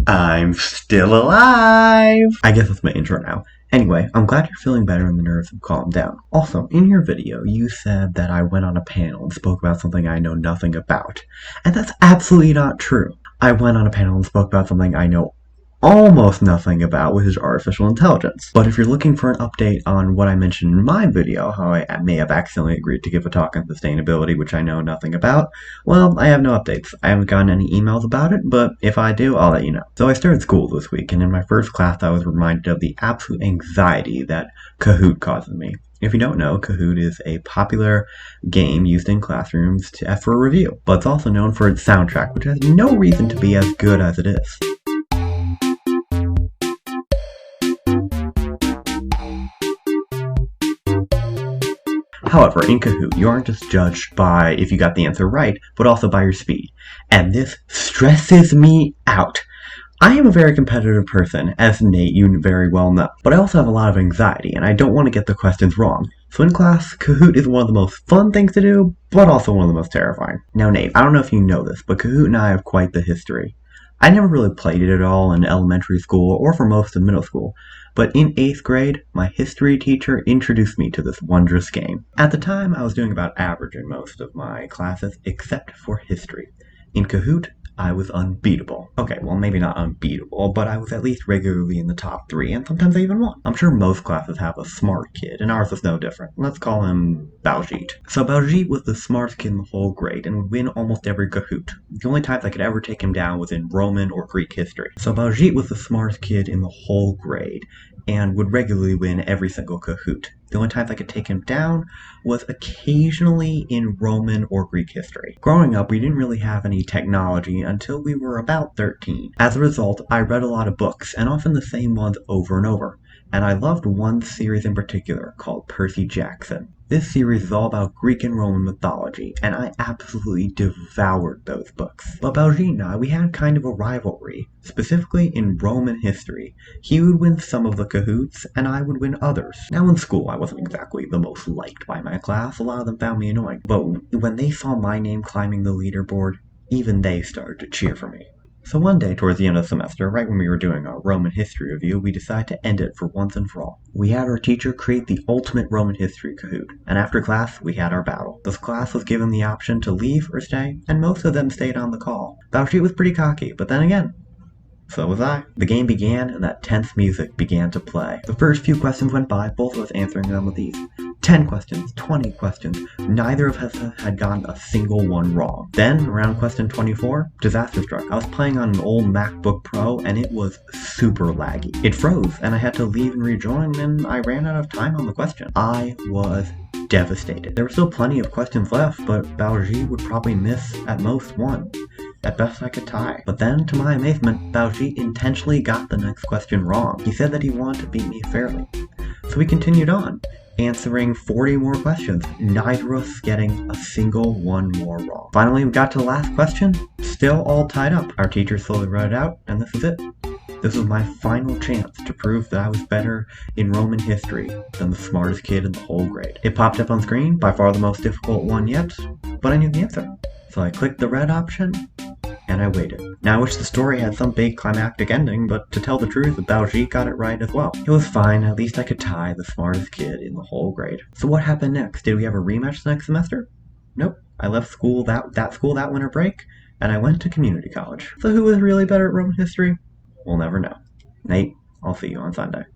I'm still alive! I guess that's my intro now. Anyway, I'm glad you're feeling better and the nerves have calmed down. Also, in your video, you said that I went on a panel and spoke about something I know nothing about. And that's absolutely not true. I went on a panel and spoke about something I know almost nothing about, which is artificial intelligence. But if you're looking for an update on what I mentioned in my video, how I may have accidentally agreed to give a talk on sustainability, which I know nothing about, well, I have no updates. I haven't gotten any emails about it, but if I do, I'll let you know. So I started school this week, and in my first class I was reminded of the absolute anxiety that Kahoot causes me. If you don't know, Kahoot is a popular game used in classrooms for review, but it's also known for its soundtrack, which has no reason to be as good as it is. However, in Kahoot, you aren't just judged by if you got the answer right, but also by your speed. And this stresses me out. I am a very competitive person, as Nate, you very well know, but I also have a lot of anxiety, and I don't want to get the questions wrong. So in class, Kahoot is one of the most fun things to do, but also one of the most terrifying. Now Nate, I don't know if you know this, but Kahoot and I have quite the history. I never really played it at all in elementary school or for most of middle school, but in 8th grade, my history teacher introduced me to this wondrous game. At the time, I was doing about average in most of my classes, except for history. In Kahoot, I was unbeatable. Okay, well maybe not unbeatable, but I was at least regularly in the top 3, and sometimes I even won. I'm sure most classes have a smart kid, and ours was no different. Let's call him Baljeet. So Baljeet was the smartest kid in the whole grade, and would win almost every Kahoot. The only times I could ever take him down was in Roman or Greek history. So Baljeet was the smartest kid in the whole grade, and would regularly win every single Kahoot. The only times I could take him down was occasionally in Roman or Greek history. Growing up, we didn't really have any technology until we were about 13. As a result, I read a lot of books, and often the same ones over and over. And I loved one series in particular called Percy Jackson. This series is all about Greek and Roman mythology, and I absolutely devoured those books. But Baljeet and I, we had kind of a rivalry, specifically in Roman history. He would win some of the Kahoots, and I would win others. Now in school, I wasn't exactly the most liked by my class. A lot of them found me annoying. But when they saw my name climbing the leaderboard, even they started to cheer for me. So one day towards the end of the semester, right when we were doing our Roman history review, we decided to end it for once and for all. We had our teacher create the ultimate Roman history Kahoot, and after class, we had our battle. This class was given the option to leave or stay, and most of them stayed on the call. Baljeet was pretty cocky, but then again, so was I. The game began, and that tense music began to play. The first few questions went by, both of us answering them with ease. 10 questions, 20 questions, neither of us had gotten a single one wrong. Then, around question 24, disaster struck. I was playing on an old MacBook Pro, and it was super laggy. It froze, and I had to leave and rejoin, and I ran out of time on the question. I was devastated. There were still plenty of questions left, but Baljeet would probably miss at most one. At best I could tie. But then, to my amazement, Baljeet intentionally got the next question wrong. He said that he wanted to beat me fairly. So we continued on, answering 40 more questions, neither of us getting a single one more wrong. Finally, we got to the last question, still all tied up. Our teacher slowly read it out, and this is it. This was my final chance to prove that I was better in Roman history than the smartest kid in the whole grade. It popped up on screen, by far the most difficult one yet, but I knew the answer. So I clicked the red option, and I waited. Now I wish the story had some big climactic ending, but to tell the truth, Baljeet got it right as well. It was fine, at least I could tie the smartest kid in the whole grade. So what happened next? Did we have a rematch next semester? Nope. I left school that winter break, and I went to community college. So who was really better at Roman history? We'll never know. Nate, I'll see you on Sunday.